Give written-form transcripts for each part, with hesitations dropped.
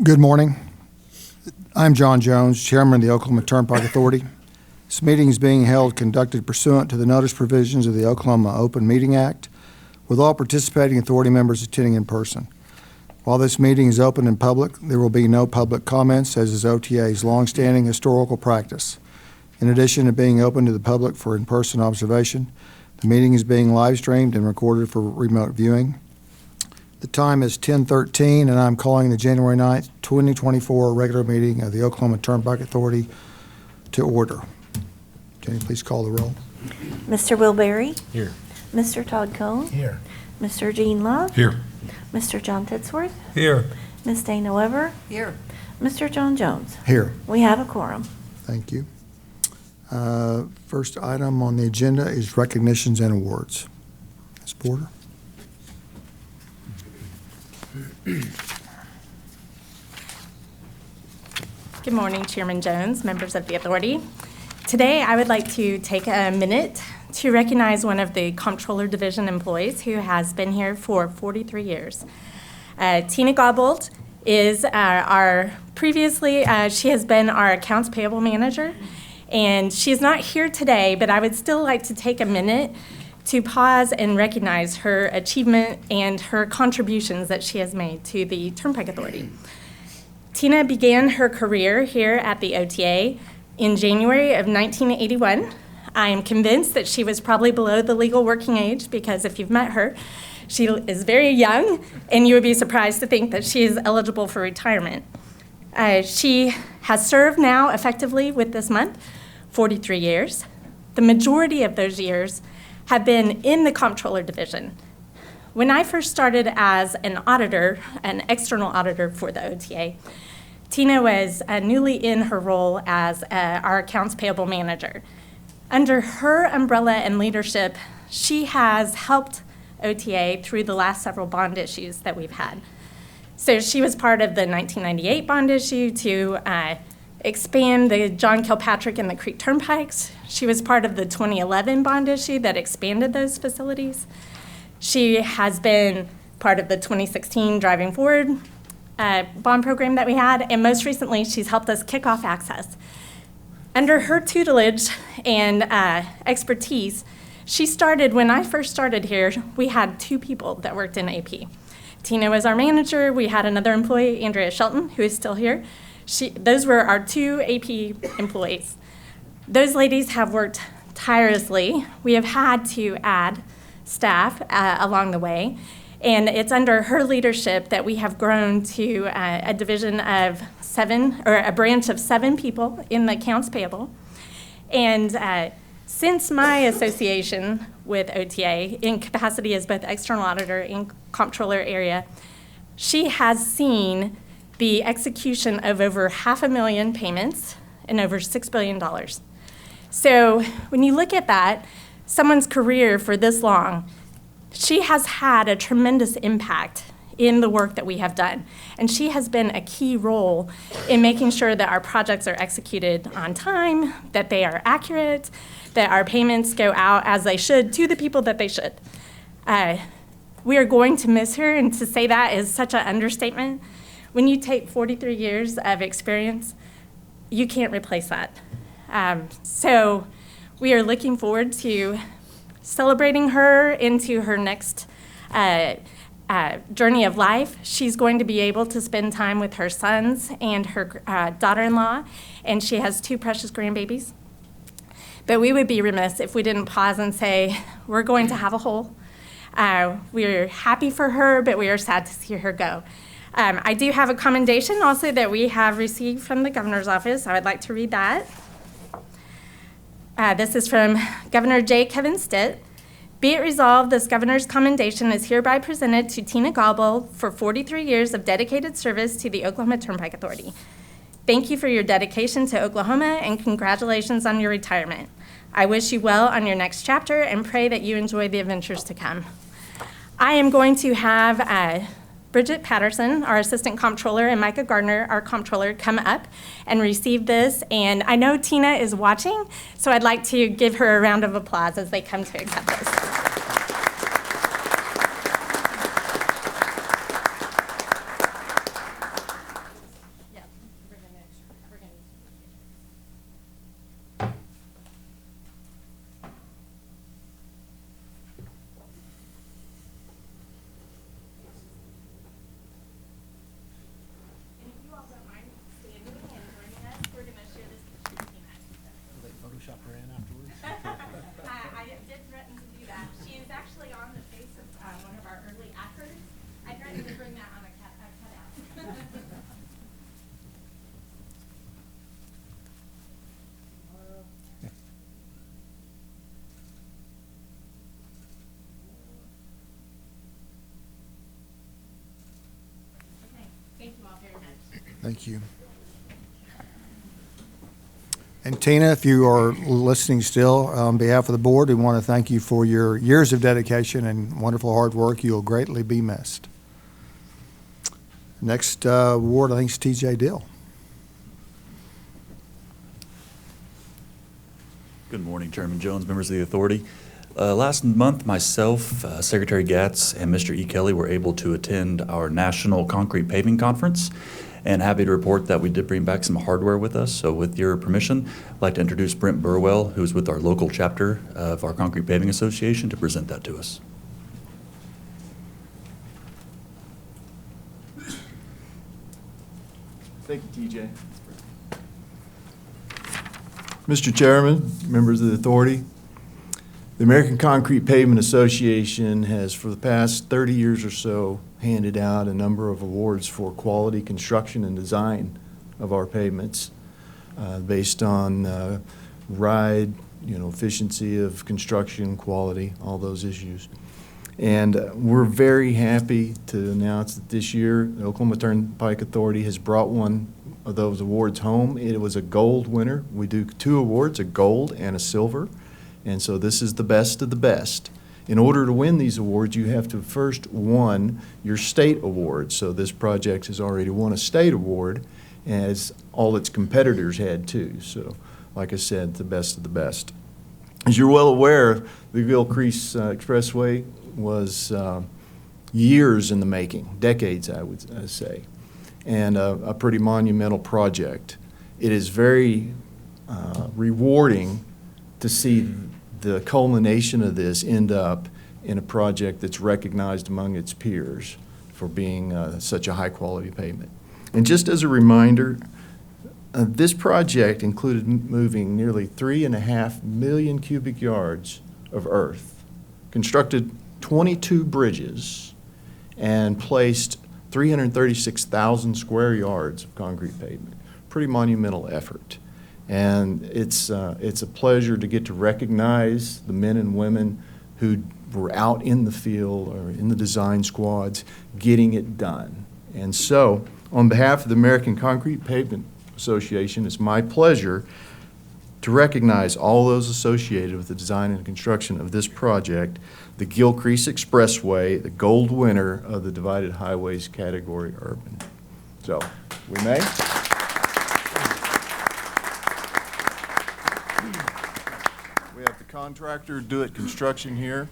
Good morning. I'm John Jones, Chairman of the Oklahoma Turnpike Authority. This meeting is being conducted pursuant to the notice provisions of the Oklahoma Open Meeting Act, with all participating authority members attending in person. While this meeting is open in public, there will be no public comments, as is OTA's longstanding historical practice. In addition to being open to the public for in-person observation, the meeting is being live streamed and recorded for remote viewing. The time is 10:13, and I'm calling the January 9th, 2024 regular meeting of the Oklahoma Turnpike Authority to order. Jenny, please call the roll. Mr. Will Berry? Here. Mr. Todd Cohn? Here. Mr. Gene Love? Here. Mr. John Titsworth? Here. Ms. Dana Weber? Here. Mr. John Jones? Here. We have a quorum. Thank you. First item on the agenda is recognitions and awards. Ms. Porter. Good morning, Chairman Jones, members of the authority. Today, I would like to take a minute to recognize one of the Comptroller Division employees who has been here for 43 years. Tina Gobbold is she has been our accounts payable manager, and she's not here today, but I would still like to take a minute to pause and recognize her achievement and her contributions that she has made to the Turnpike Authority. Tina began her career here at the OTA in January of 1981. I am convinced that she was probably below the legal working age, because if you've met her, she is very young, and you would be surprised to think that she is eligible for retirement. She has served now effectively with this month 43 years. The majority of those years have been in the Comptroller Division. When I first started as an auditor, an external auditor for the OTA, Tina was newly in her role as our accounts payable manager. Under her umbrella and leadership, she has helped OTA through the last several bond issues that we've had. So she was part of the 1998 bond issue to expand the John Kilpatrick and the Creek Turnpikes. She was part of the 2011 bond issue that expanded those facilities. She has been part of the 2016 Driving Forward bond program that we had, and most recently, she's helped us kick off Access. Under her tutelage and expertise, she started, when I first started here, we had 2 people that worked in AP. Tina was our manager. We had another employee, Andrea Shelton, who is still here. Those were our 2 AP employees. Those ladies have worked tirelessly. We have had to add staff along the way, and it's under her leadership that we have grown to a division of 7, or a branch of 7 people in the accounts payable. And since my association with OTA in capacity as both external auditor and comptroller area, she has seen the execution of over 500,000 payments and over $6 billion. So when you look at that, someone's career for this long, she has had a tremendous impact in the work that we have done. And she has been a key role in making sure that our projects are executed on time, that they are accurate, that our payments go out as they should to the people that they should. We are going to miss her, and to say that is such an understatement. When you take 43 years of experience, you can't replace that. So we are looking forward to celebrating her into her next journey of life. She's going to be able to spend time with her sons and her daughter-in-law, and she has 2 precious grandbabies. But we would be remiss if we didn't pause and say, we're going to have a hole. We're happy for her, but we are sad to see her go. I do have a commendation also that we have received from the governor's office. I would like to read that. This is from Governor J. Kevin Stitt. Be it resolved, this governor's commendation is hereby presented to Tina Gobbold for 43 years of dedicated service to the Oklahoma Turnpike Authority. Thank you for your dedication to Oklahoma, and congratulations on your retirement. I wish you well on your next chapter and pray that you enjoy the adventures to come. I am going to have Bridget Patterson, our Assistant Comptroller, and Micah Gardner, our Comptroller, come up and receive this. And I know Tina is watching, so I'd like to give her a round of applause as they come to accept this. Thank you. And Tina, if you are listening still, on behalf of the board, we want to thank you for your years of dedication and wonderful hard work. You'll greatly be missed. Next award, I think, is TJ Dill. Good morning, Chairman Jones, members of the authority. Last month, myself, Secretary Gatz, and Mr. E. Kelly were able to attend our National Concrete Paving Conference, and happy to report that we did bring back some hardware with us. So with your permission, I'd like to introduce Brent Burwell, who's with our local chapter of our Concrete Paving Association, to present that to us. Thank you, TJ. Mr. Chairman, members of the authority, the American Concrete Pavement Association has, for the past 30 years or so, handed out a number of awards for quality construction and design of our pavements based on ride, efficiency of construction, quality, all those issues. And we're very happy to announce that this year, the Oklahoma Turnpike Authority has brought one of those awards home. It was a gold winner. We do 2 awards, a gold and a silver. And so this is the best of the best. In order to win these awards, you have to first won your state award. So this project has already won a state award, as all its competitors had too. So, like I said, the best of the best. As you're well aware, the Gilcrease Expressway was years in the making, decades, I would say, and a pretty monumental project. It is very rewarding to see the culmination of this end up in a project that's recognized among its peers for being such a high-quality pavement. And just as a reminder, this project included moving nearly 3.5 million cubic yards of earth, constructed 22 bridges, and placed 336,000 square yards of concrete pavement. Pretty monumental effort. And it's a pleasure to get to recognize the men and women who were out in the field or in the design squads getting it done. And so, on behalf of the American Concrete Pavement Association, it's my pleasure to recognize all those associated with the design and construction of this project, the Gilcrease Expressway, the gold winner of the Divided Highways category urban. So, we may. We have the contractor Do It Construction here.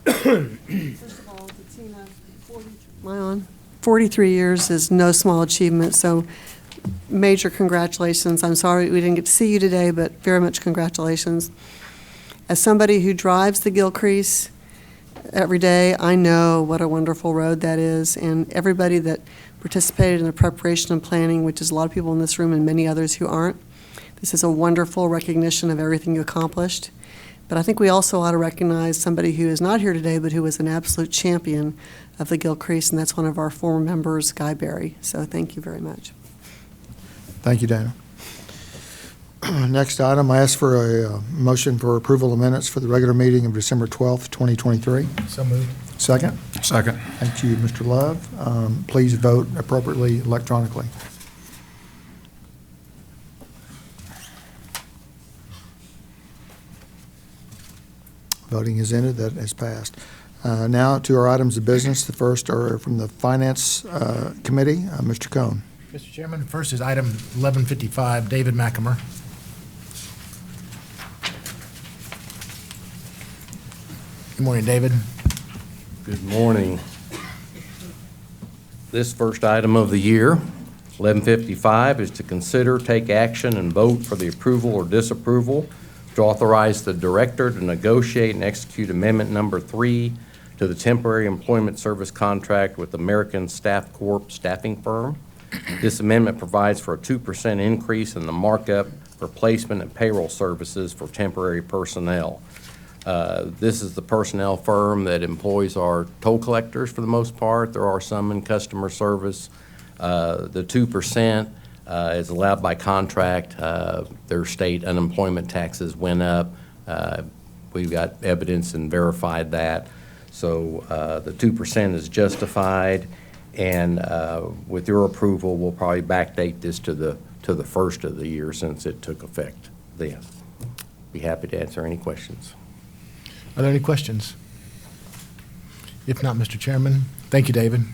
First of all, to Tina, 43 years is no small achievement, so major congratulations. I'm sorry we didn't get to see you today, but very much congratulations. As somebody who drives the Gilcrease every day, I know what a wonderful road that is, and everybody that participated in the preparation and planning, which is a lot of people in this room and many others who aren't. This is a wonderful recognition of everything you accomplished. But I think we also ought to recognize somebody who is not here today, but who was an absolute champion of the Gilcrease, and that's one of our former members, Guy Berry. So thank you very much. Thank you, Dana. Next item, I ask for a motion for approval of minutes for the regular meeting of December 12th, 2023. So moved. Second? Second. Thank you, Mr. Love. Please vote appropriately electronically. Voting is ended. That has passed. Now to our items of business. The first are from the Finance Committee. Mr. Cohn. Mr. Chairman, first is item 1155, David McAmer. Good morning, David. Good morning. This first item of the year, 1155, is to consider, take action, and vote for the approval or disapproval to authorize the director to negotiate and execute Amendment Number 3 to the temporary employment service contract with American Staff Corp staffing firm. This amendment provides for a 2% increase in the markup for placement and payroll services for temporary personnel. This is the personnel firm that employs our toll collectors for the most part. There are some in customer service. The 2% is allowed by contract. Their state unemployment taxes went up. We've got evidence and verified that. So the 2% is justified, and with your approval, we'll probably backdate this to the first of the year since it took effect then. Be happy to answer any questions. Are there any questions? If not, Mr. Chairman, thank you, David.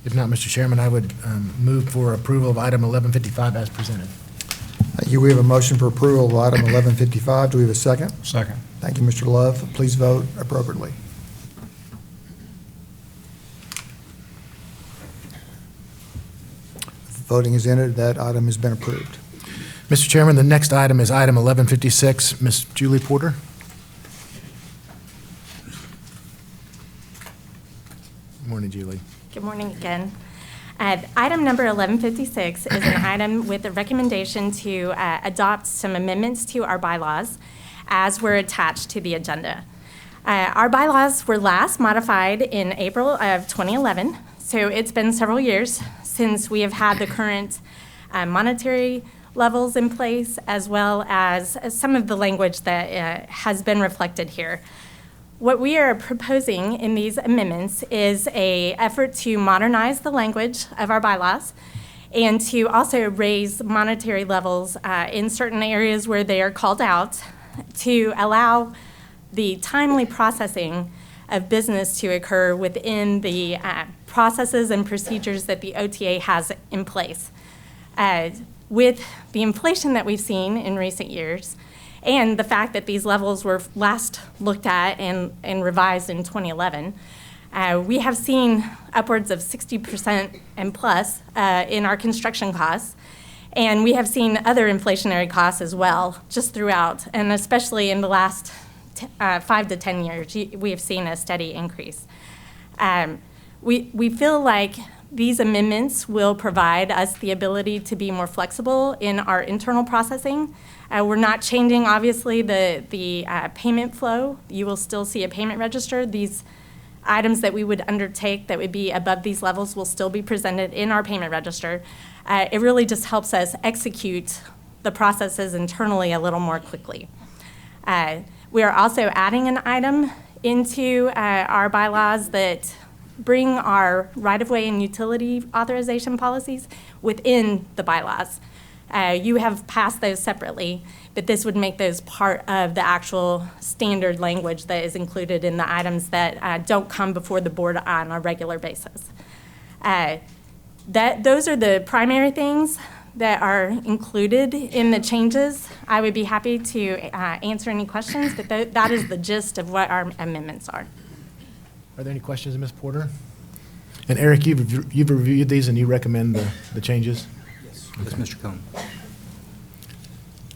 If not, Mr. Chairman, I would move for approval of item 1155 as presented. Thank you. We have a motion for approval of item 1155. Do we have a second? Second. Thank you, Mr. Love. Please vote appropriately. Voting is ended. That item has been approved. Mr. Chairman, the next item is item 1156. Ms. Julie Porter. Morning, Julie. Good morning again. Item number 1156 is an item with a recommendation to adopt some amendments to our bylaws as were attached to the agenda. Our bylaws were last modified in April of 2011, so it's been several years since we have had the current monetary levels in place, as well as some of the language that has been reflected here. What we are proposing in these amendments is an effort to modernize the language of our bylaws and to also raise monetary levels in certain areas where they are called out to allow the timely processing of business to occur within the processes and procedures that the OTA has in place. With the inflation that we've seen in recent years, and the fact that these levels were last looked at and revised in 2011, we have seen upwards of 60% and plus in our construction costs. And we have seen other inflationary costs as well, just throughout, and especially in the last 5 to 10 years, we have seen a steady increase. We feel like these amendments will provide us the ability to be more flexible in our internal processing. We're not changing, obviously, the payment flow. You will still see a payment register. These items that we would undertake that would be above these levels will still be presented in our payment register. It really just helps us execute the processes internally a little more quickly. We are also adding an item into our bylaws that bring our right-of-way and utility authorization policies within the bylaws. You have passed those separately, but this would make those part of the actual standard language that is included in the items that don't come before the board on a regular basis. Those are the primary things that are included in the changes. I would be happy to answer any questions, but that is the gist of what our amendments are. Are there any questions, Ms. Porter? And Eric, you've reviewed these and you recommend the changes? Yes, Mr. Cohn.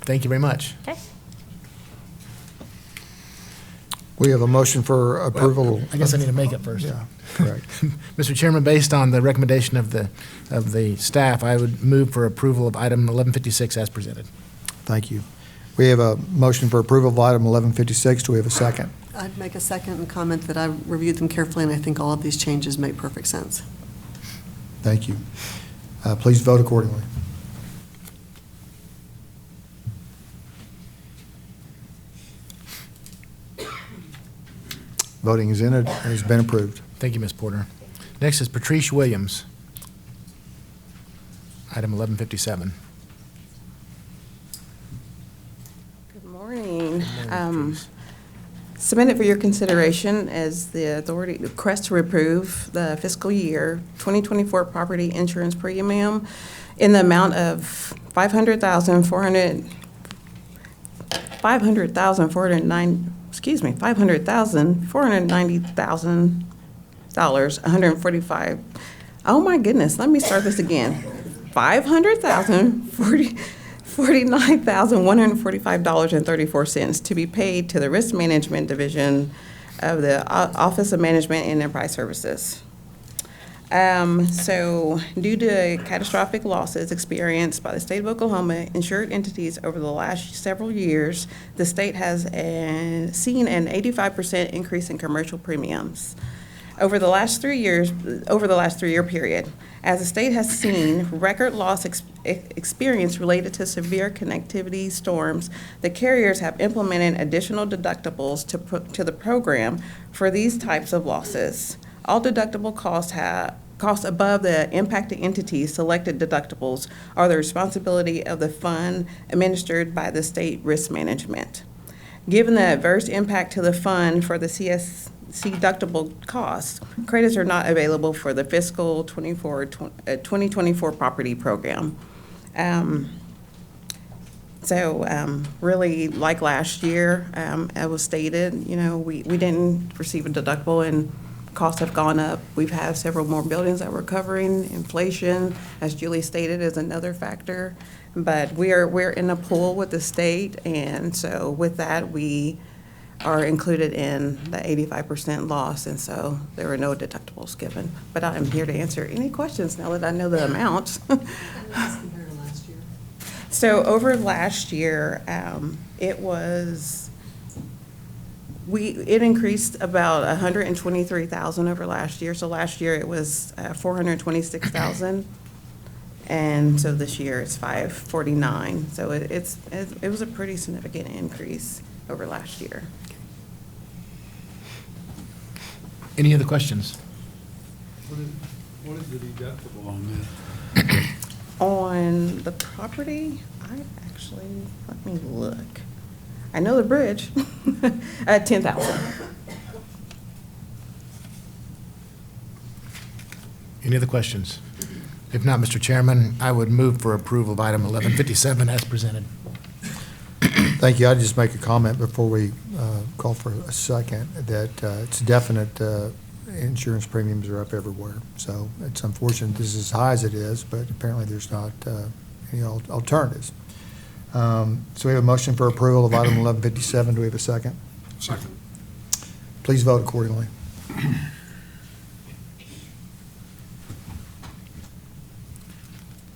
Thank you very much. Okay. We have a motion for approval. I guess I need to make it first. Yeah, correct. Mr. Chairman, based on the recommendation of the staff, I would move for approval of item 1156 as presented. Thank you. We have a motion for approval of item 1156. Do we have a second? I'd make a second and comment that I reviewed them carefully, and I think all of these changes make perfect sense. Thank you. Please vote accordingly. Voting is ended and has been approved. Thank you, Ms. Porter. Next is Patrice Williams. Item 1157. Good morning. Patrice. Submitted for your consideration as the authority request to approve the fiscal year 2024 property insurance premium in the amount of $500,490,000, $145 Oh my goodness, let me start this again. $549,145.34 to be paid to the Risk Management Division of the Office of Management and Enterprise Services. So due to catastrophic losses experienced by the state of Oklahoma insured entities over the last several years, the state has seen an 85% increase in commercial premiums over the last 3 years, over the last 3-year period. As the state has seen record loss experience related to severe connectivity storms, the carriers have implemented additional deductibles to the program for these types of losses. All deductible costs above the impacted entities' selected deductibles are the responsibility of the fund administered by the state risk management. Given the adverse impact to the fund for the CSC deductible costs, credits are not available for the fiscal 2024 property program. Really, like last year, it was stated, we didn't receive a deductible and costs have gone up. We've had several more buildings that we're covering. Inflation, as Julie stated, is another factor. But we're in a pool with the state, and so with that, we are included in the 85% loss, and so there were no deductibles given. But I'm here to answer any questions now that I know the amounts. So over last year, it increased about 123,000 over last year. So last year it was 426,000, and so this year it's 549. So it was a pretty significant increase over last year. Any other questions? What is the deductible on this? On the property, let me look. I know the bridge, 10,000. Any other questions? If not, Mr. Chairman, I would move for approval of item 1157 as presented. Thank you. I'd just make a comment before we call for a second, that it's definite insurance premiums are up everywhere. So it's unfortunate this is as high as it is, but apparently there's not any alternatives. So we have a motion for approval of item 1157. Do we have a second? Second. Please vote accordingly.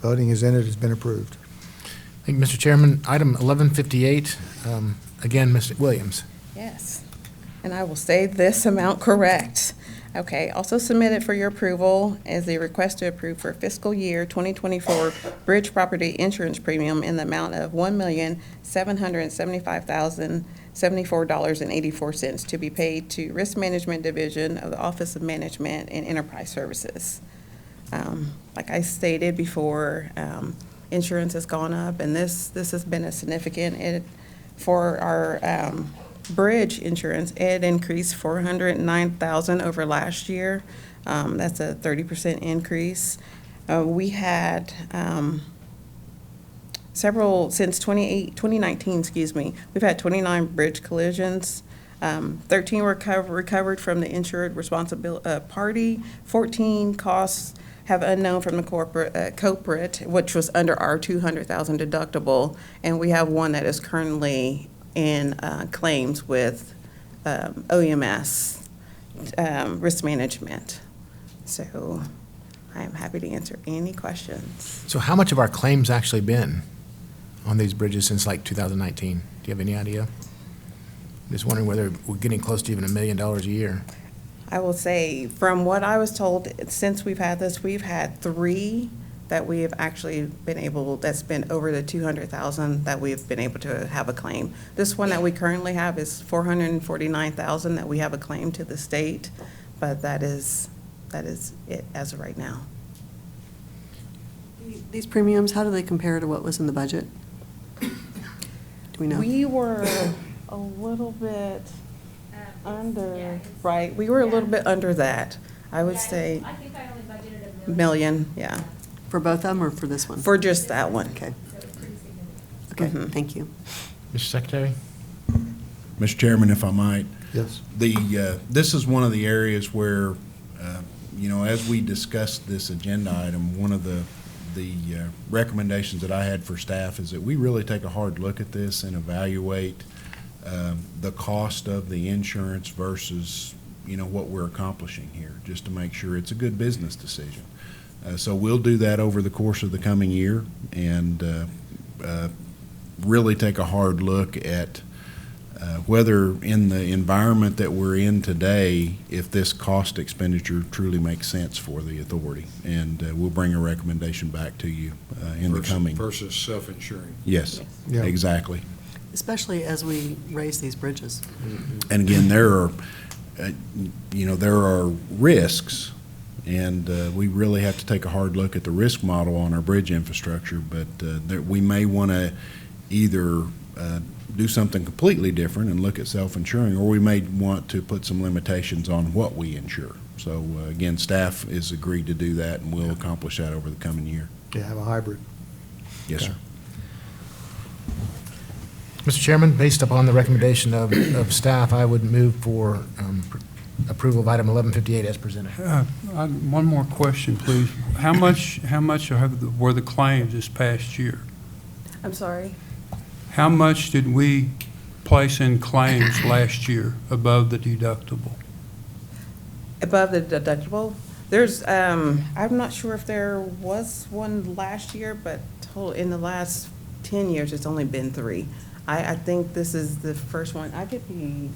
Voting is in. It has been approved. Thank you, Mr. Chairman. Item 1158, again, Mr. Williams. Yes, and I will say this amount correct. Okay, also submitted for your approval is the request to approve for fiscal year 2024 bridge property insurance premium in the amount of $1,775,074.84 to be paid to Risk Management Division of the Office of Management and Enterprise Services. Like I stated before, insurance has gone up, and this has been a significant, for our bridge insurance, it increased $409,000 over last year. That's a 30% increase. We had several, since 2019, we've had 29 bridge collisions. 13 were recovered from the insured responsibility party. 14 costs have unknown from the corporate, which was under our $200,000 deductible, and we have one that is currently in claims with OEMS risk management. So I am happy to answer any questions. So how much have our claims actually been on these bridges since like 2019? Do you have any idea? Just wondering whether we're getting close to even $1 million a year. I will say, from what I was told, since we've had this, we've had 3 that we have actually been able, that's been over the 200,000 that we've been able to have a claim. This one that we currently have is 449,000 that we have a claim to the state, but that is it as of right now. These premiums, how do they compare to what was in the budget? Do we know? We were a little bit under, right, we were a little bit under that. I would say I think I only budgeted $1 million, yeah, For both of them or for this one? for just that one. Okay, so it's pretty significant. okay, Mhm. thank you. Mr. Secretary? Mr. Chairman, if I might, Yes. this is one of the areas where, as we discussed this agenda item, one of the recommendations that I had for staff is that we really take a hard look at this and evaluate the cost of the insurance versus, what we're accomplishing here, just to make sure it's a good business decision. So we'll do that over the course of the coming year and really take a hard look at whether in the environment that we're in today, if this cost expenditure truly makes sense for the authority. And we'll bring a recommendation back to you in the coming. Versus self-insuring. Yes, Yeah. exactly. Especially as we raise these bridges. And again, there are risks, and we really have to take a hard look at the risk model on our bridge infrastructure, but we may want to either do something completely different and look at self-insuring, or we may want to put some limitations on what we insure. So again, staff is agreed to do that, and we'll accomplish that over the coming year. Yeah, have a hybrid. Yes, Okay. sir. Mr. Chairman, based upon the recommendation of staff, I would move for approval of item 1158 as presented. One more question, please. How much were the claims this past year? I'm sorry. How much did we place in claims last year above the deductible? Above the deductible, there's, I'm not sure if there was one last year, but in the last 10 years, it's only been 3. I think this is the first one. I could be.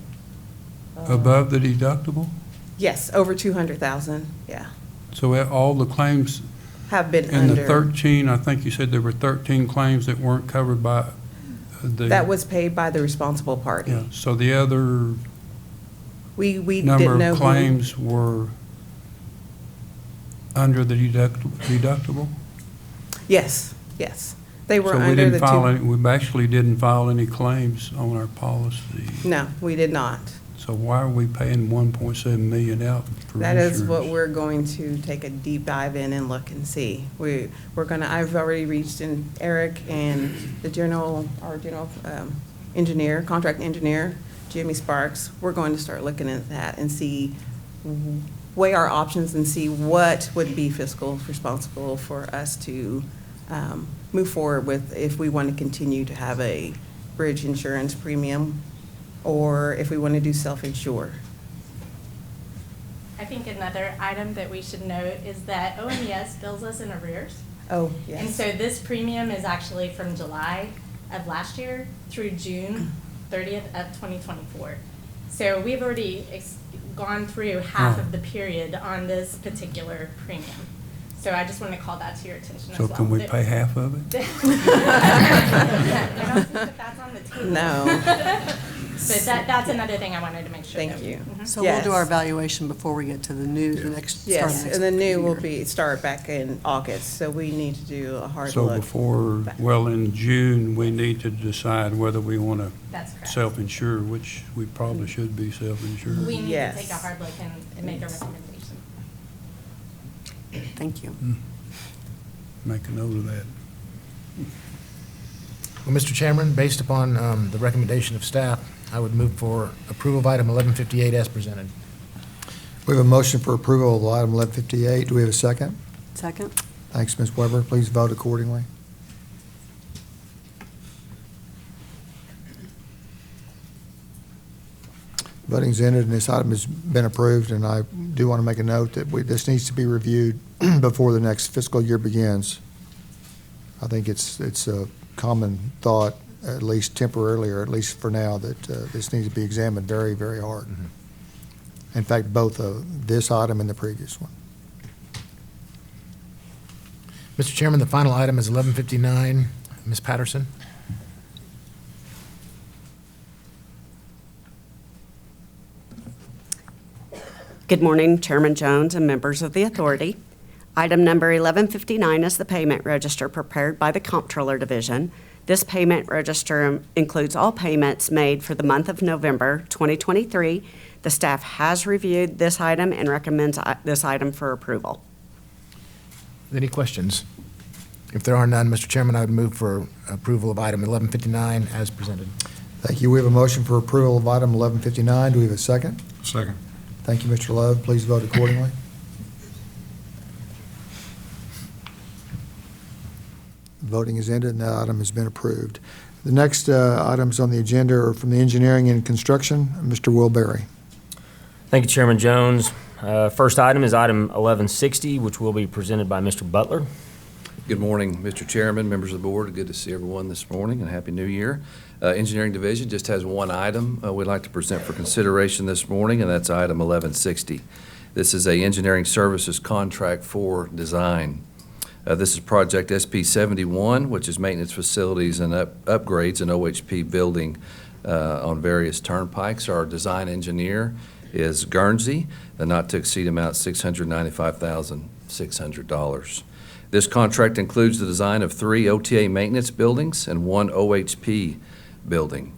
Above the deductible? Yes, over 200,000, yeah. So all the claims Have been in the under. 13, I think you said there were 13 claims that weren't covered by the. That was paid by the responsible party. Yeah, so the other We didn't number know of who. claims were under the deductible? Yes, yes. They were So we under didn't the file two. any, we actually didn't file any claims on our policy. No, we did not. So why are we paying 1.7 million out for That is insurance? what we're going to take a deep dive in and look and see. We're gonna, I've already reached in Eric and our general engineer, contract engineer, Jimmy Sparks. We're going to start looking at that and weigh our options and see what would be fiscal responsible for us to move forward with if we want to continue to have a bridge insurance premium or if we want to do self-insure. I think another item that we should note is that OMES bills us in arrears. Oh, And yes. so this premium is actually from July of last year through June 30th of 2024. So we've already gone through half of the period on this particular premium. So I just want to call that to your attention as well. So can we pay half of it? I don't think that that's on the table. No. But that's another thing I wanted to make sure. Thank that- you. Mhm. So we'll do our Yes. evaluation before we get to the new, the next, start of Yes, next and the new will year. start back in August, so we need to do a hard So look. before, well, in June, we need to decide whether we want to That's correct. self-insure, which we probably should be self-insured. We need to Yes. take a hard look and make a recommendation. Thank you. Make a note of that. Well, Mr. Chairman, based upon the recommendation of staff, I would move for approval of item 1158 as presented. We have a motion for approval of item 1158. Do we have a second? Second? Thanks, Ms. Weber. Please vote accordingly. Voting's ended, and this item has been approved, and I do want to make a note that this needs to be reviewed before the next fiscal year begins. I think it's a common thought, at least temporarily, or at least for now, that this needs to be examined very, very hard. In fact, both this item and the previous one. Mr. Chairman, the final item is 1159. Ms. Patterson? Good morning, Chairman Jones and members of the authority. Item number 1159 is the payment register prepared by the Comptroller Division. This payment register includes all payments made for the month of November 2023. The staff has reviewed this item and recommends this item for approval. Any questions? If there are none, Mr. Chairman, I would move for approval of item 1159 as presented. Thank you. We have a motion for approval of item 1159. Do we have a second? Second. Thank you, Mr. Love. Please vote accordingly. Voting is ended, and that item has been approved. The next items on the agenda are from the Engineering and Construction. Mr. Will Berry. Thank you, Chairman Jones. First item is item 1160, which will be presented by Mr. Butler. Good morning, Mr. Chairman, members of the board. Good to see everyone this morning, and Happy New Year. Engineering Division just has one item we'd like to present for consideration this morning, and that's item 1160. This is a engineering services contract for design. This is project SP 71, which is maintenance facilities and upgrades in OHP building on various turnpikes. Our design engineer is Guernsey, the not-to-exceed amount $695,600. This contract includes the design of 3 OTA maintenance buildings and 1 OHP building.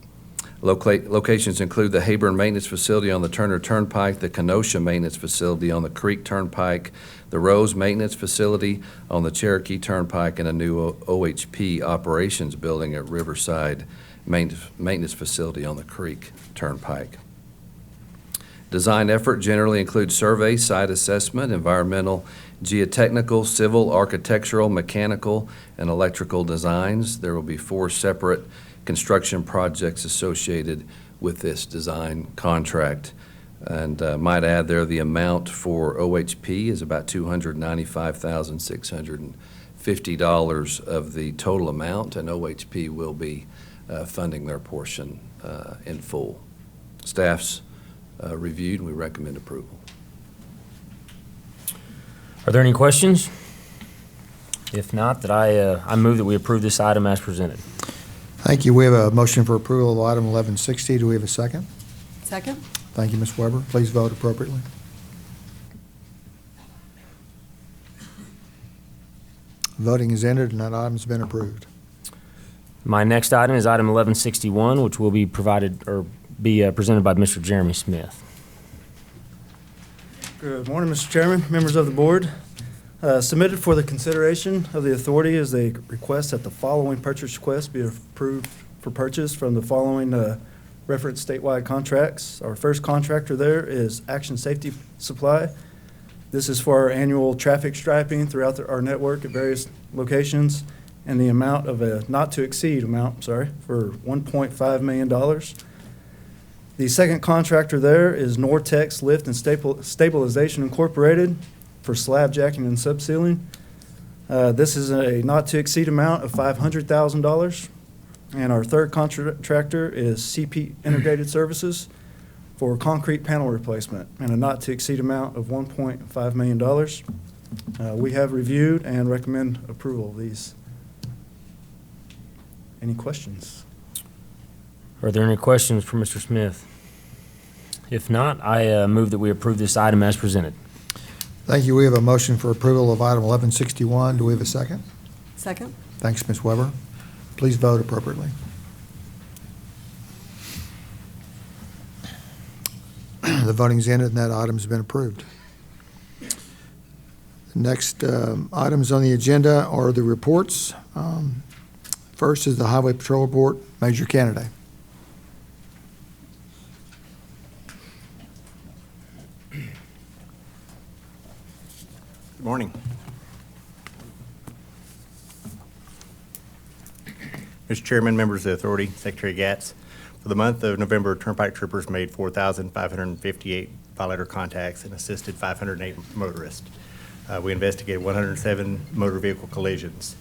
Locations include the Hayburn Maintenance Facility on the Turner Turnpike, the Kenosha Maintenance Facility on the Creek Turnpike, the Rose Maintenance Facility on the Cherokee Turnpike, and a new OHP Operations Building at Riverside Maintenance Facility on the Creek Turnpike. Design effort generally includes survey, site assessment, environmental, geotechnical, civil, architectural, mechanical, and electrical designs. There will be 4 separate construction projects associated with this design contract. And might add there, the amount for OHP is about $295,650 of the total amount, and OHP will be funding their portion in full. Staff's reviewed, and we recommend approval. Are there any questions? If not, that I move that we approve this item as presented. Thank you. We have a motion for approval of item 1160. Do we have a second? Second? Thank you, Ms. Weber. Please vote appropriately. Voting is ended, and that item has been approved. My next item is item 1161, which will be provided or be presented by Mr. Jeremy Smith. Good morning, Mr. Chairman, members of the board. Submitted for the consideration of the authority is a request that the following purchase request be approved for purchase from the following reference statewide contracts. Our first contractor there is Action Safety Supply. This is for our annual traffic striping throughout our network at various locations, and the amount of a not-to-exceed amount, for $1.5 million. The second contractor there is Nortex Lift and Stabilization Incorporated for slab jacking and subsealing. This is a not-to-exceed amount of $500,000. And our third contractor is CP Integrated Services for concrete panel replacement and a not-to-exceed amount of $1.5 million. We have reviewed and recommend approval of these. Any questions? Are there any questions for Mr. Smith? If not, I move that we approve this item as presented. Thank you. We have a motion for approval of item 1161. Do we have a second? Second? Thanks, Ms. Weber. Please vote appropriately. The voting's ended, and that item's been approved. The next items on the agenda are the reports. First is the Highway Patrol Report. Major Kennedy. Good morning. Mr. Chairman, members of the authority, Secretary Gatz. For the month of November, Turnpike troopers made 4,558 violator contacts and assisted 508 motorists. We investigated 107 motor vehicle collisions.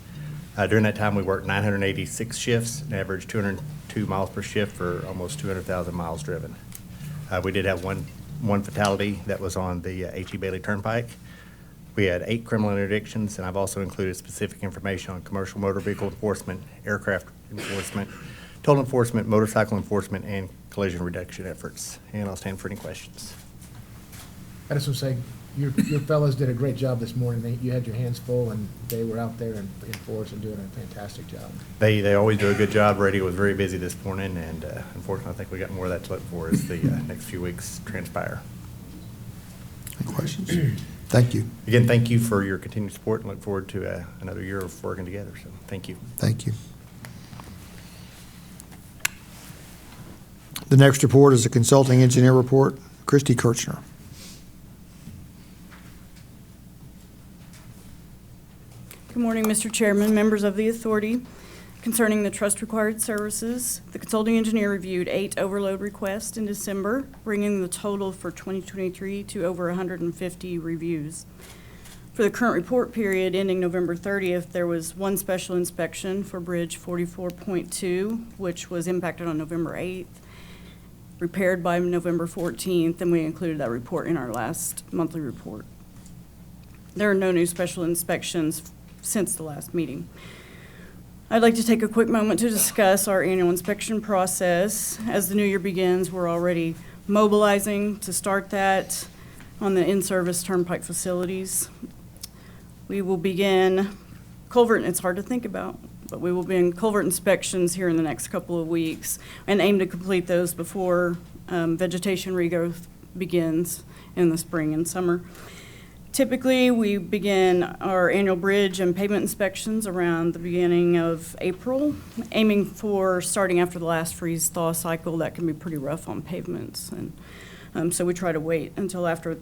During that time, we worked 986 shifts and averaged 202 miles per shift for almost 200,000 miles driven. We did have one fatality that was on the H.E. Bailey Turnpike. We had 8 criminal interdictions, and I've also included specific information on commercial motor vehicle enforcement, aircraft enforcement, toll enforcement, motorcycle enforcement, and collision reduction efforts. And I'll stand for any questions. I just want to say, your fellows did a great job this morning. You had your hands full, and they were out there in force and doing a fantastic job. They always do a good job. Radio was very busy this morning, and unfortunately, I think we got more of that to look for as the next few weeks transpire. Any questions? Thank you. Again, thank you for your continued support, and look forward to another year of working together. So thank you. Thank you. The next report is a consulting engineer report. Christy Kirchner. Good morning, Mr. Chairman, members of the authority. Concerning the trust required services, the consulting engineer reviewed 8 overload requests in December, bringing the total for 2023 to over 150 reviews. For the current report period ending November 30th, there was 1 special inspection for Bridge 44.2, which was impacted on November 8th, repaired by November 14th, and we included that report in our last monthly report. There are no new special inspections since the last meeting. I'd like to take a quick moment to discuss our annual inspection process. As the new year begins, we're already mobilizing to start that on the in-service turnpike facilities. We will begin culvert, it's hard to think about, but we will begin culvert inspections here in the next couple of weeks and aim to complete those before vegetation regrowth begins in the spring and summer. Typically, we begin our annual bridge and pavement inspections around the beginning of April, aiming for starting after the last freeze-thaw cycle. That can be pretty rough on pavements, and so we try to wait until after,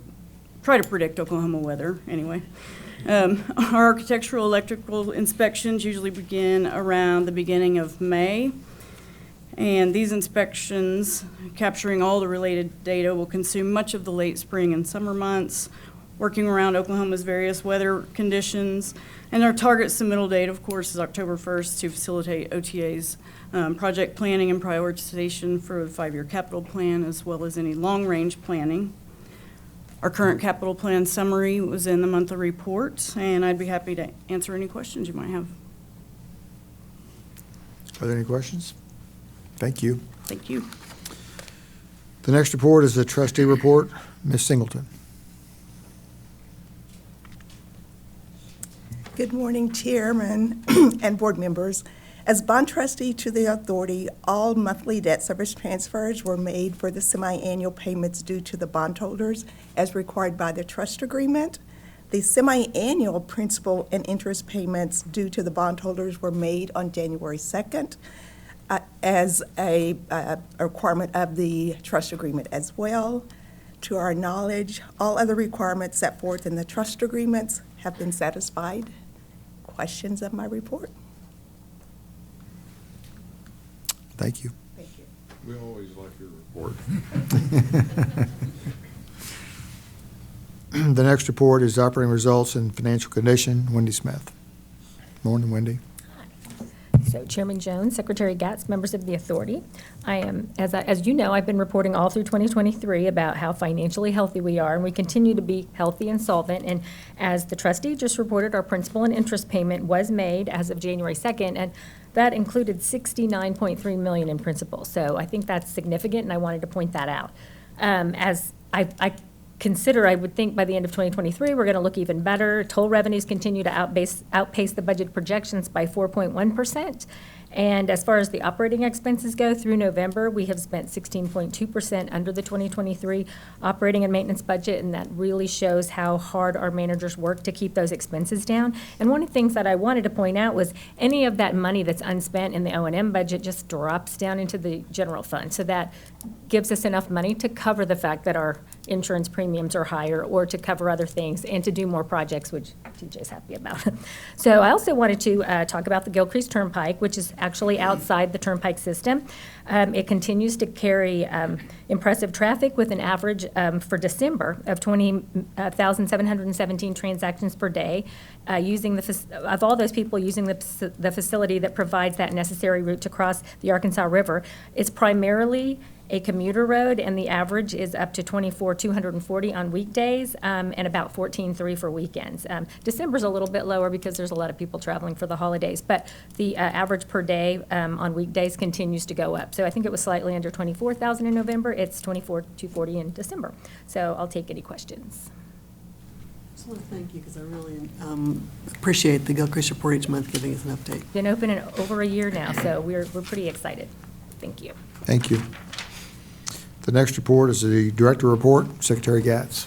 try to predict Oklahoma weather anyway. Our architectural electrical inspections usually begin around the beginning of May, and these inspections, capturing all the related data, will consume much of the late spring and summer months, working around Oklahoma's various weather conditions. And our target submittal date, of course, is October 1st to facilitate OTA's project planning and prioritization for the 5-year capital plan, as well as any long-range planning. Our current capital plan summary was in the monthly report, and I'd be happy to answer any questions you might have. Are there any questions? Thank you. Thank you. The next report is the trustee report. Ms. Singleton. Good morning, Chairman and board members. As bond trustee to the authority, all monthly debt service transfers were made for the semi-annual payments due to the bondholders as required by the trust agreement. The semi-annual principal and interest payments due to the bondholders were made on January 2nd as a requirement of the trust agreement as well. To our knowledge, all other requirements set forth in the trust agreements have been satisfied. Questions of my report? Thank you. Thank you. We always like your report. The next report is operating results and financial condition. Wendy Smith. Morning, Wendy. So Chairman Jones, Secretary Gatz, members of the authority, I am, as you know, I've been reporting all through 2023 about how financially healthy we are, and we continue to be healthy and solvent. And as the trustee just reported, our principal and interest payment was made as of January 2nd, and that included $69.3 million in principal. So I think that's significant, and I wanted to point that out. As I consider, I would think by the end of 2023, we're going to look even better. Toll revenues continue to outpace the budget projections by 4.1%. And as far as the operating expenses go, through November, we have spent 16.2% under the 2023 operating and maintenance budget, and that really shows how hard our managers work to keep those expenses down. And one of the things that I wanted to point out was any of that money that's unspent in the O&M budget just drops down into the general fund. So that gives us enough money to cover the fact that our insurance premiums are higher, or to cover other things and to do more projects, which TJ's happy about. So I also wanted to talk about the Gilcrease Turnpike, which is actually outside the turnpike system. It continues to carry impressive traffic with an average for December of 20,717 transactions per day, of all those people using the facility that provides that necessary route to cross the Arkansas River. It's primarily a commuter road, and the average is up to 24,240 on weekdays and about 14,300 for weekends. December's a little bit lower because there's a lot of people traveling for the holidays, but the average per day on weekdays continues to go up. So I think it was slightly under 24,000 in November. It's 24,240 in December. So I'll take any questions. I just want to thank you because I really appreciate the Gilcrease Report each month giving us an update. Been open in over a year now, so we're pretty excited. Thank you. Thank you. The next report is the Director Report, Secretary Gatz.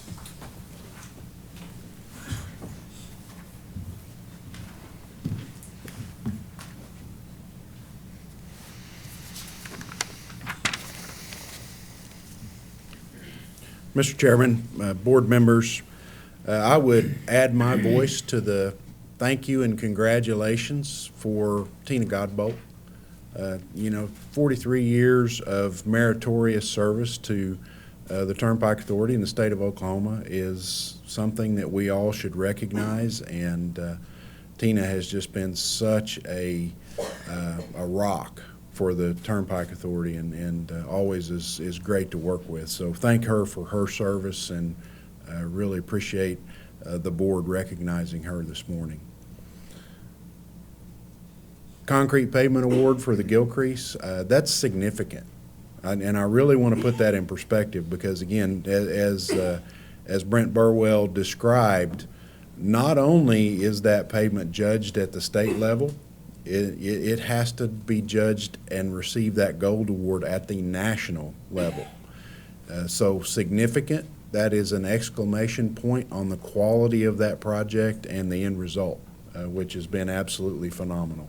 Mr. Chairman, board members, I would add my voice to the thank you and congratulations for Tina Godbolt. 43 years of meritorious service to the Turnpike Authority in the state of Oklahoma is something that we all should recognize, and Tina has just been such a rock for the Turnpike Authority, and always is great to work with. So thank her for her service, and really appreciate the board recognizing her this morning. Concrete Pavement Award for the Gilcrease, that's significant. And I really want to put that in perspective because, again, as Brent Burwell described, not only is that pavement judged at the state level, it has to be judged and receive that gold award at the national level. So significant. That is an exclamation point on the quality of that project and the end result, which has been absolutely phenomenal.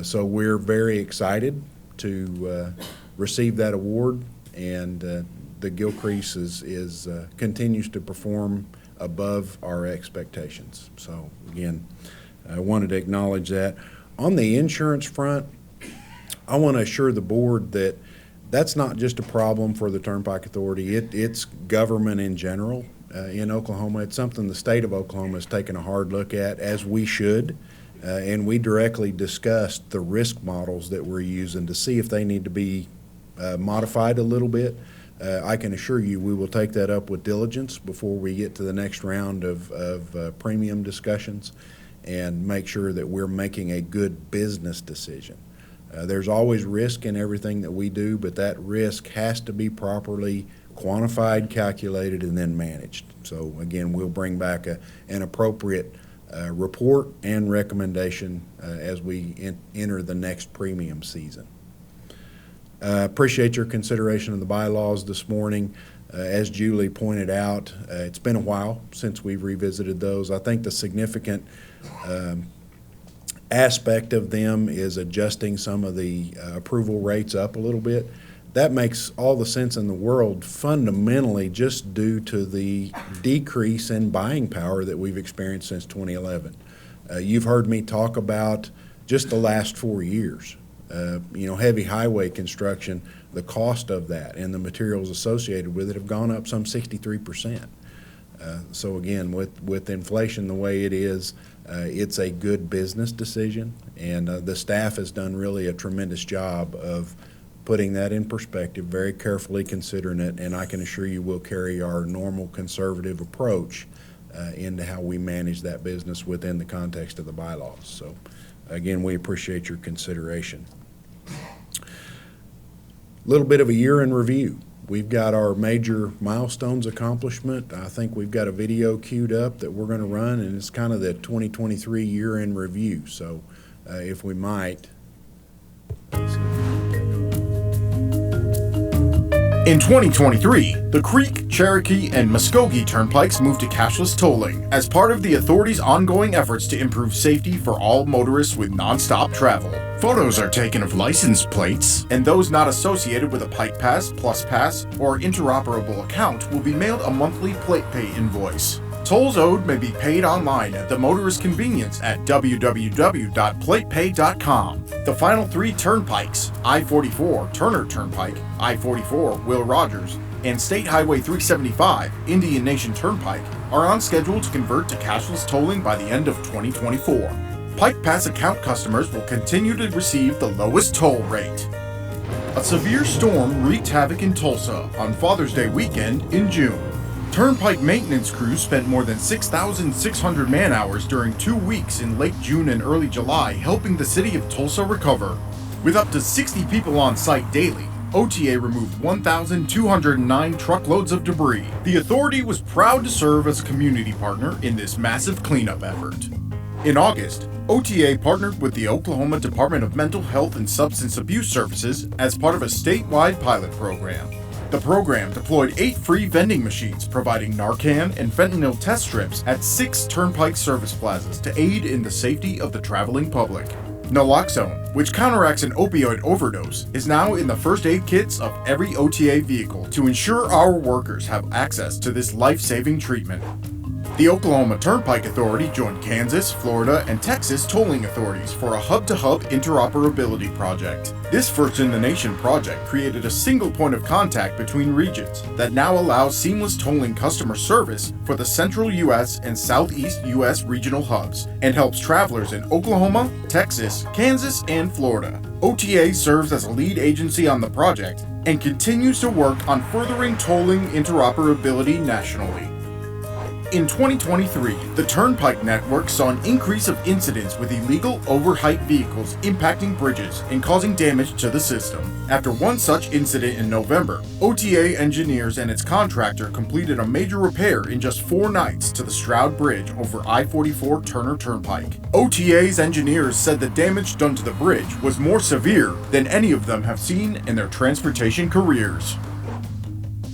So we're very excited to receive that award, and the Gilcrease continues to perform above our expectations. So again, I wanted to acknowledge that. On the insurance front, I want to assure the board that that's not just a problem for the Turnpike Authority. It's government in general in Oklahoma. It's something the state of Oklahoma has taken a hard look at, as we should. And we directly discussed the risk models that we're using to see if they need to be modified a little bit. I can assure you we will take that up with diligence before we get to the next round of premium discussions and make sure that we're making a good business decision. There's always risk in everything that we do, but that risk has to be properly quantified, calculated, and then managed. So again, we'll bring back an appropriate report and recommendation as we enter the next premium season. Appreciate your consideration of the bylaws this morning. As Julie pointed out, it's been a while since we've revisited those. I think the significant aspect of them is adjusting some of the approval rates up a little bit. That makes all the sense in the world, fundamentally just due to the decrease in buying power that we've experienced since 2011. You've heard me talk about just the last 4 years. Heavy highway construction, the cost of that and the materials associated with it have gone up some 63%. So again, with inflation the way it is, it's a good business decision, and the staff has done really a tremendous job of putting that in perspective, very carefully considering it, and I can assure you we'll carry our normal conservative approach into how we manage that business within the context of the bylaws. So again, we appreciate your consideration. A little bit of a year in review. We've got our major milestones accomplishment. I think we've got a video queued up that we're going to run, and it's kind of the 2023 year in review. So if we might. In 2023, the Creek, Cherokee, and Muskogee turnpikes moved to cashless tolling as part of the authority's ongoing efforts to improve safety for all motorists with nonstop travel. Photos are taken of license plates, and those not associated with a Pike Pass, Plus Pass, or interoperable account will be mailed a monthly plate pay invoice. Tolls owed may be paid online at the motorist's convenience at www.platepay.com. The final 3 turnpikes, I-44 Turner Turnpike, I-44 Will Rogers, and State Highway 375 Indian Nation Turnpike, are on schedule to convert to cashless tolling by the end of 2024. Pike Pass account customers will continue to receive the lowest toll rate. A severe storm wreaked havoc in Tulsa on Father's Day weekend in June. Turnpike maintenance crews spent more than 6,600 man-hours during 2 weeks in late June and early July helping the city of Tulsa recover. With up to 60 people on site daily, OTA removed 1,209 truckloads of debris. The authority was proud to serve as a community partner in this massive cleanup effort. In August, OTA partnered with the Oklahoma Department of Mental Health and Substance Abuse Services as part of a statewide pilot program. The program deployed 8 free vending machines providing Narcan and fentanyl test strips at 6 turnpike service plazas to aid in the safety of the traveling public. Naloxone, which counteracts an opioid overdose, is now in the first aid kits of every OTA vehicle to ensure our workers have access to this life-saving treatment. The Oklahoma Turnpike Authority joined Kansas, Florida, and Texas tolling authorities for a hub-to-hub interoperability project. This first-in-the-nation project created a single point of contact between regions that now allows seamless tolling customer service for the central U.S. and southeast U.S. regional hubs and helps travelers in Oklahoma, Texas, Kansas, and Florida. OTA serves as a lead agency on the project and continues to work on furthering tolling interoperability nationally. In 2023, the Turnpike network saw an increase of incidents with illegal overheight vehicles impacting bridges and causing damage to the system. After one such incident in November, OTA engineers and its contractor completed a major repair in just 4 nights to the Stroud Bridge over I-44 Turner Turnpike. OTA's engineers said the damage done to the bridge was more severe than any of them have seen in their transportation careers.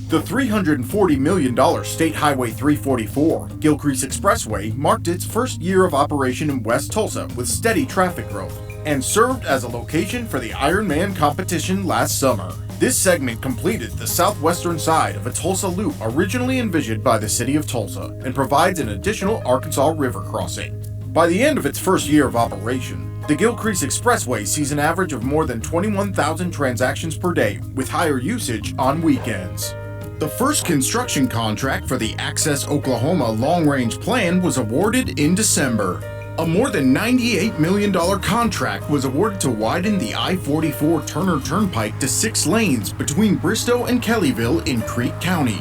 The $340 million State Highway 344 Gilcrease Expressway marked its first year of operation in West Tulsa with steady traffic growth and served as a location for the Ironman competition last summer. This segment completed the southwestern side of a Tulsa loop originally envisioned by the city of Tulsa and provides an additional Arkansas River crossing. By the end of its first year of operation, the Gilcrease Expressway sees an average of more than 21,000 transactions per day, with higher usage on weekends. The first construction contract for the Access Oklahoma long-range plan was awarded in December. A more than $98 million contract was awarded to widen the I-44 Turner Turnpike to 6 lanes between Bristow and Kellyville in Creek County.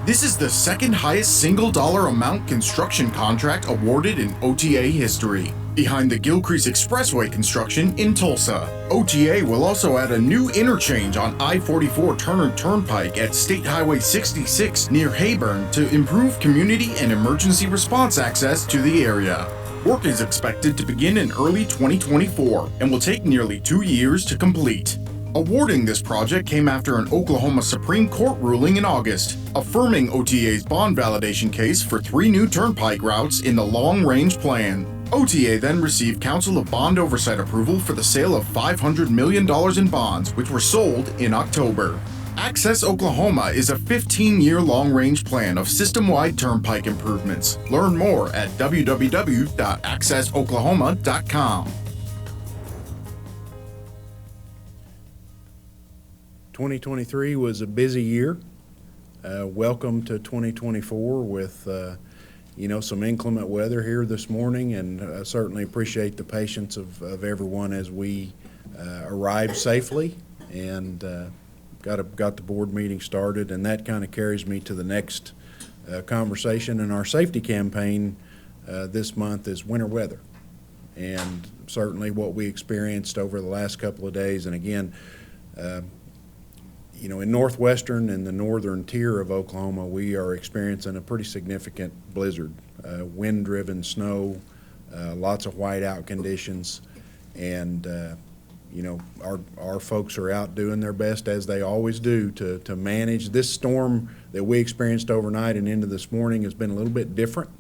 This is the second highest single dollar amount construction contract awarded in OTA history, behind the Gilcrease Expressway construction in Tulsa. OTA will also add a new interchange on I-44 Turner Turnpike at State Highway 66 near Hayburn to improve community and emergency response access to the area. Work is expected to begin in early 2024 and will take nearly 2 years to complete. Awarding this project came after an Oklahoma Supreme Court ruling in August, affirming OTA's bond validation case for 3 new turnpike routes in the long-range plan. OTA then received Council of Bond Oversight approval for the sale of $500 million in bonds, which were sold in October. Access Oklahoma is a 15-year long-range plan of system-wide turnpike improvements. Learn more at www.accessoklahoma.com. 2023 was a busy year. Welcome to 2024 with some inclement weather here this morning, and I certainly appreciate the patience of everyone as we arrived safely and got the board meeting started, and that kind of carries me to the next conversation. And our safety campaign this month is winter weather, and certainly what we experienced over the last couple of days. And again, in northwestern and the northern tier of Oklahoma, we are experiencing a pretty significant blizzard, wind-driven snow, lots of whiteout conditions, and our folks are out doing their best, as they always do, to manage. This storm that we experienced overnight and into this morning has been a little bit different.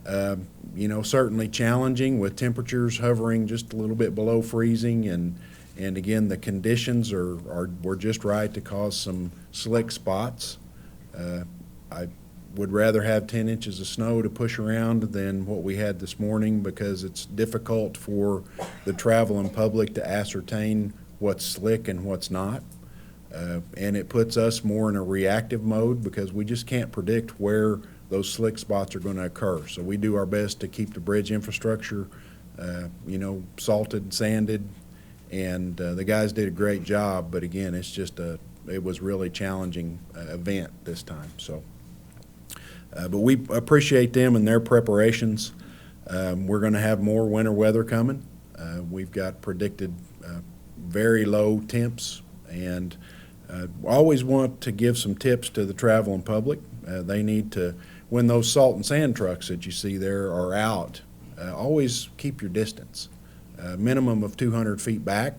Certainly challenging with temperatures hovering just a little bit below freezing, and again, the conditions were just right to cause some slick spots. I would rather have 10 inches of snow to push around than what we had this morning, because it's difficult for the traveling public to ascertain what's slick and what's not. And it puts us more in a reactive mode, because we just can't predict where those slick spots are going to occur. So we do our best to keep the bridge infrastructure, salted, sanded, and the guys did a great job. But again, it was really challenging event this time. So, but we appreciate them and their preparations. We're going to have more winter weather coming. We've got predicted very low temps, and always want to give some tips to the traveling public. They need to, when those salt and sand trucks that you see there are out, always keep your distance. Minimum of 200 feet back.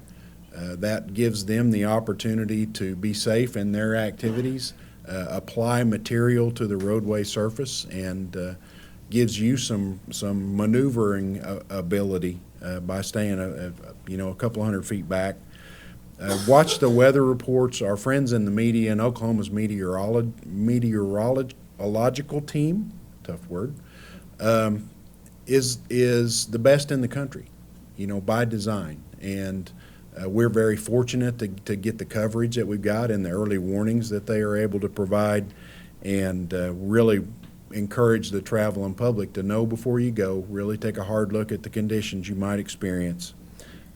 That gives them the opportunity to be safe in their activities, apply material to the roadway surface, and gives you some maneuvering ability by staying a couple hundred feet back. Watch the weather reports. Our friends in the media and Oklahoma's meteorological team, tough word, is the best in the country, by design. And we're very fortunate to get the coverage that we've got and the early warnings that they are able to provide, and really encourage the traveling public to know before you go, really take a hard look at the conditions you might experience,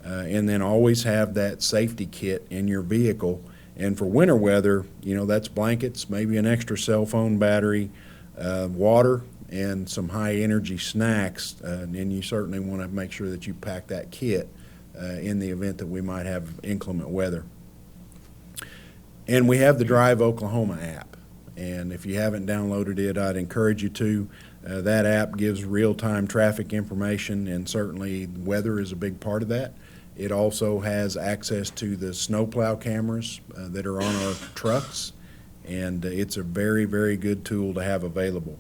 and then always have that safety kit in your vehicle. And for winter weather, that's blankets, maybe an extra cell phone battery, water, and some high-energy snacks. And you certainly want to make sure that you pack that kit in the event that we might have inclement weather. And we have the Drive Oklahoma app. And if you haven't downloaded it, I'd encourage you to. That app gives real-time traffic information, and certainly weather is a big part of that. It also has access to the snowplow cameras that are on our trucks, and it's a very, very good tool to have available.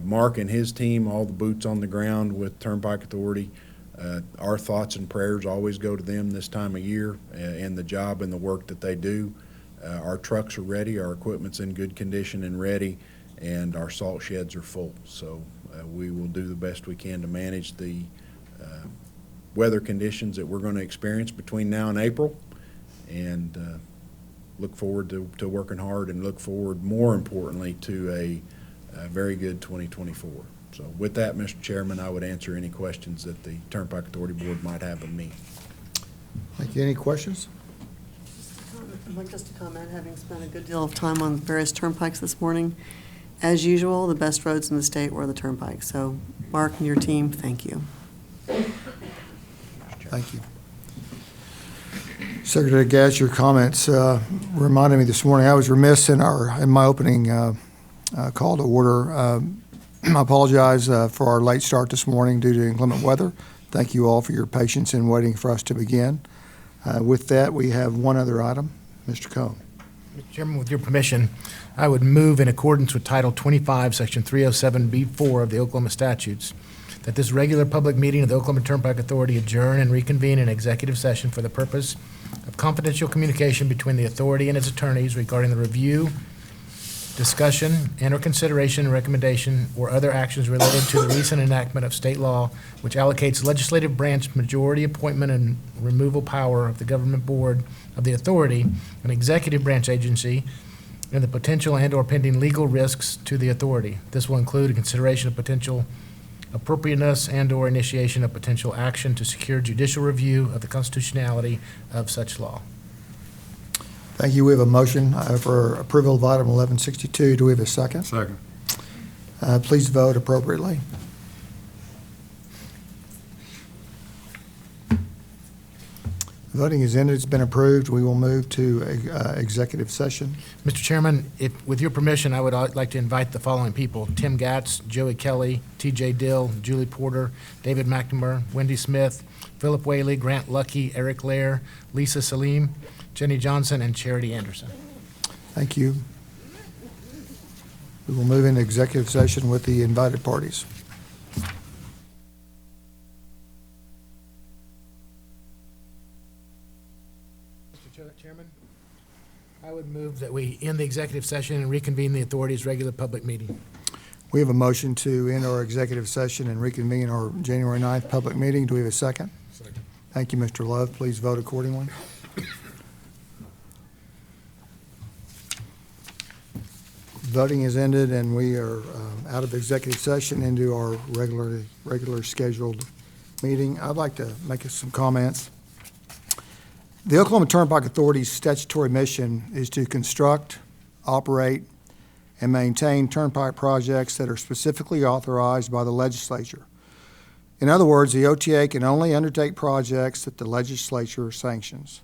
Mark and his team, all the boots on the ground with Turnpike Authority, our thoughts and prayers always go to them this time of year and the job and the work that they do. Our trucks are ready, our equipment's in good condition and ready, and our salt sheds are full. So we will do the best we can to manage the weather conditions that we're going to experience between now and April, and look forward to working hard, and look forward, more importantly, to a very good 2024. So with that, Mr. Chairman, I would answer any questions that the Turnpike Authority Board might have of me. Thank you. Any questions? I'd like just to comment, having spent a good deal of time on various turnpikes this morning. As usual, the best roads in the state were the turnpike. So, Mark and your team, thank you. Thank you. Secretary Gatz, your comments reminded me this morning, I was remiss in my opening call to order. I apologize for our late start this morning due to inclement weather. Thank you all for your patience in waiting for us to begin. With that, we have one other item. Mr. Cohn. Mr. Chairman, with your permission, I would move in accordance with Title 25, Section 307B4 of the Oklahoma statutes, that this regular public meeting of the Oklahoma Turnpike Authority adjourn and reconvene in executive session for the purpose of confidential communication between the authority and its attorneys regarding the review, discussion, and/or consideration, recommendation, or other actions related to the recent enactment of state law which allocates legislative branch majority appointment and removal power of the government board of the authority, an executive branch agency, and the potential and/or pending legal risks to the authority. This will include a consideration of potential appropriateness and/or initiation of potential action to secure judicial review of the constitutionality of such law. Thank you. We have a motion for approval of item 1162. Do we have a second? Second. Please vote appropriately. Voting is ended. It's been approved. We will move to executive session. Mr. Chairman, with your permission, I would like to invite the following people: Tim Gatz, Joey Kelly, T.J. Dill, Julie Porter, David McNamara, Wendy Smith, Philip Whaley, Grant Lucky, Eric Lair, Lisa Salim, Jenny Johnson, and Charity Anderson. Thank you. We will move into executive session with the invited parties. Mr. Chairman, I would move that we end the executive session and reconvene the authority's regular public meeting. We have a motion to end our executive session and reconvene our January 9th public meeting. Do we have a second? Second. Thank you, Mr. Love. Please vote accordingly. Voting is ended, and we are out of executive session into our regular scheduled meeting. I'd like to make some comments. The Oklahoma Turnpike Authority's statutory mission is to construct, operate, and maintain turnpike projects that are specifically authorized by the legislature. In other words, the OTA can only undertake projects that the legislature sanctions.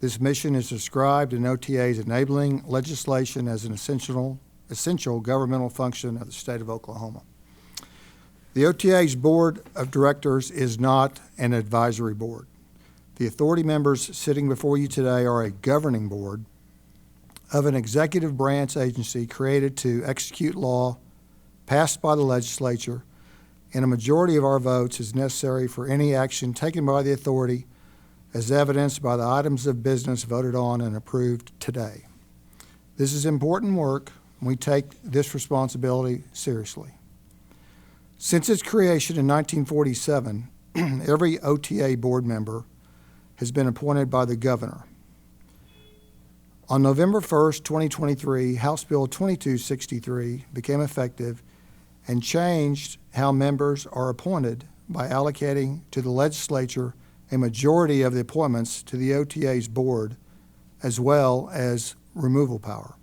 This mission is described in OTA's enabling legislation as an essential governmental function of the state of Oklahoma. The OTA's board of directors is not an advisory board. The authority members sitting before you today are a governing board of an executive branch agency created to execute law passed by the legislature, and a majority of our votes is necessary for any action taken by the authority, as evidenced by the items of business voted on and approved today. This is important work, and we take this responsibility seriously. Since its creation in 1947, every OTA board member has been appointed by the governor. On November 1st, 2023, House Bill 2263 became effective and changed how members are appointed by allocating to the legislature a majority of the appointments to the OTA's board, as well as removal power.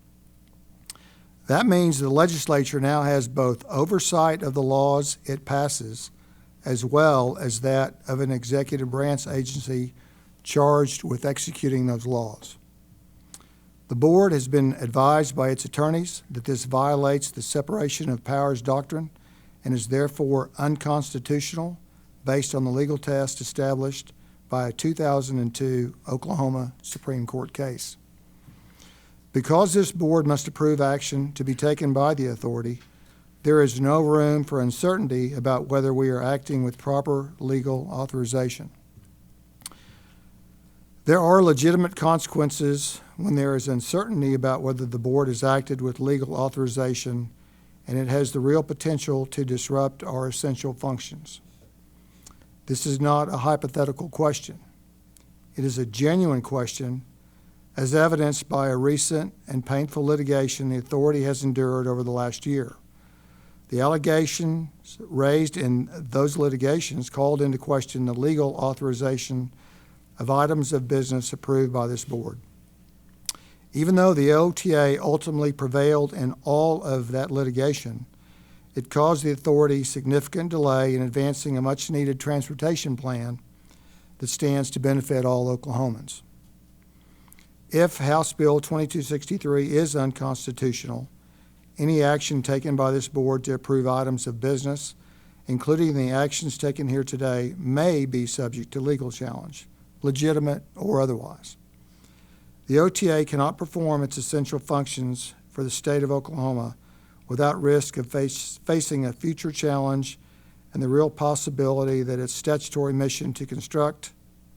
That means the legislature now has both oversight of the laws it passes, as well as that of an executive branch agency charged with executing those laws. The board has been advised by its attorneys that this violates the separation of powers doctrine and is therefore unconstitutional based on the legal test established by a 2002 Oklahoma Supreme Court case. Because this board must approve action to be taken by the authority, there is no room for uncertainty about whether we are acting with proper legal authorization. There are legitimate consequences when there is uncertainty about whether the board has acted with legal authorization, and it has the real potential to disrupt our essential functions. This is not a hypothetical question. It is a genuine question, as evidenced by a recent and painful litigation the authority has endured over the last year. The allegations raised in those litigations called into question the legal authorization of items of business approved by this board. Even though the OTA ultimately prevailed in all of that litigation, it caused the authority significant delay in advancing a much-needed transportation plan that stands to benefit all Oklahomans. If House Bill 2263 is unconstitutional, any action taken by this board to approve items of business, including the actions taken here today, may be subject to legal challenge, legitimate or otherwise. The OTA cannot perform its essential functions for the state of Oklahoma without risk of facing a future challenge and the real possibility that its statutory mission to construct,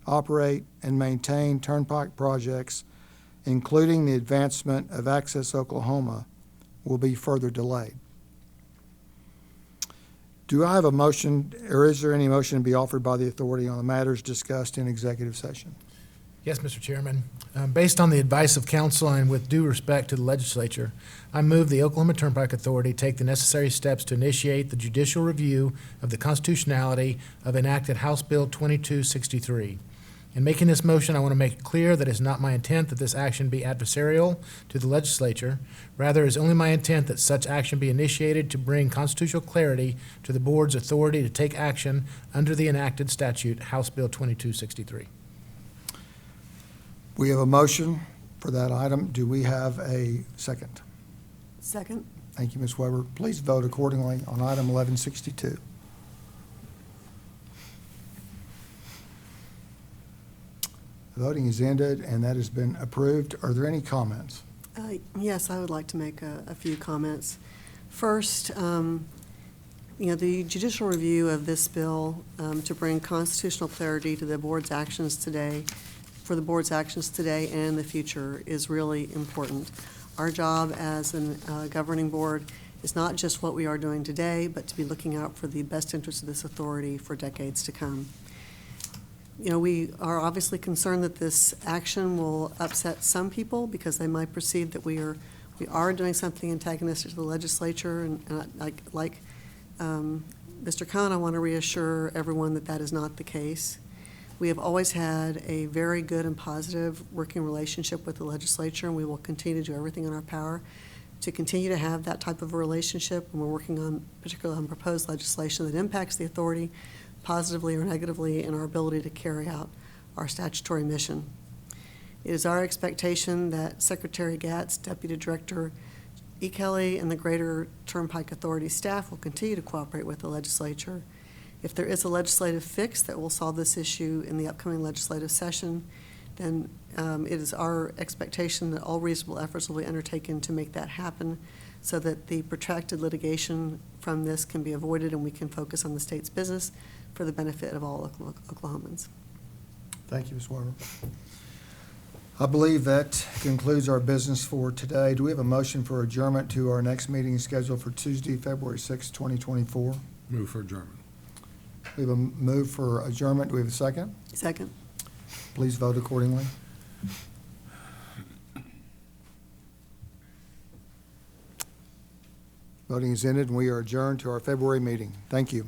operate, and maintain turnpike projects, including the advancement of Access Oklahoma, will be further delayed. Do I have a motion, or is there any motion to be offered by the authority on the matters discussed in executive session? Yes, Mr. Chairman. Based on the advice of counsel and with due respect to the legislature, I move the Oklahoma Turnpike Authority take the necessary steps to initiate the judicial review of the constitutionality of enacted House Bill 2263. In making this motion, I want to make it clear that it is not my intent that this action be adversarial to the legislature. Rather, it is only my intent that such action be initiated to bring constitutional clarity to the board's authority to take action under the enacted statute, House Bill 2263. We have a motion for that item. Do we have a second? Second. Thank you, Ms. Weber. Please vote accordingly on item 1162. The voting is ended, and that has been approved. Are there any comments? Yes, I would like to make a few comments. First, the judicial review of this bill to bring constitutional clarity to the board's actions today, for the board's actions today and in the future, is really important. Our job as a governing board is not just what we are doing today, but to be looking out for the best interests of this authority for decades to come. We are obviously concerned that this action will upset some people because they might perceive that we are doing something antagonistic to the legislature. And like Mr. Khan, I want to reassure everyone that that is not the case. We have always had a very good and positive working relationship with the legislature, and we will continue to do everything in our power to continue to have that type of a relationship when we're working on, particularly on proposed legislation that impacts the authority positively or negatively in our ability to carry out our statutory mission. It is our expectation that Secretary Gatz, Deputy Director E. Kelly, and the Greater Turnpike Authority staff will continue to cooperate with the legislature. If there is a legislative fix that will solve this issue in the upcoming legislative session, then it is our expectation that all reasonable efforts will be undertaken to make that happen so that the protracted litigation from this can be avoided and we can focus on the state's business for the benefit of all Oklahomans. Thank you, Ms. Weber. I believe that concludes our business for today. Do we have a motion for adjournment to our next meeting scheduled for Tuesday, February 6, 2024? Move for adjournment. We have a move for adjournment. Do we have a second? Second. Please vote accordingly. Voting is ended, and we are adjourned to our February meeting. Thank you.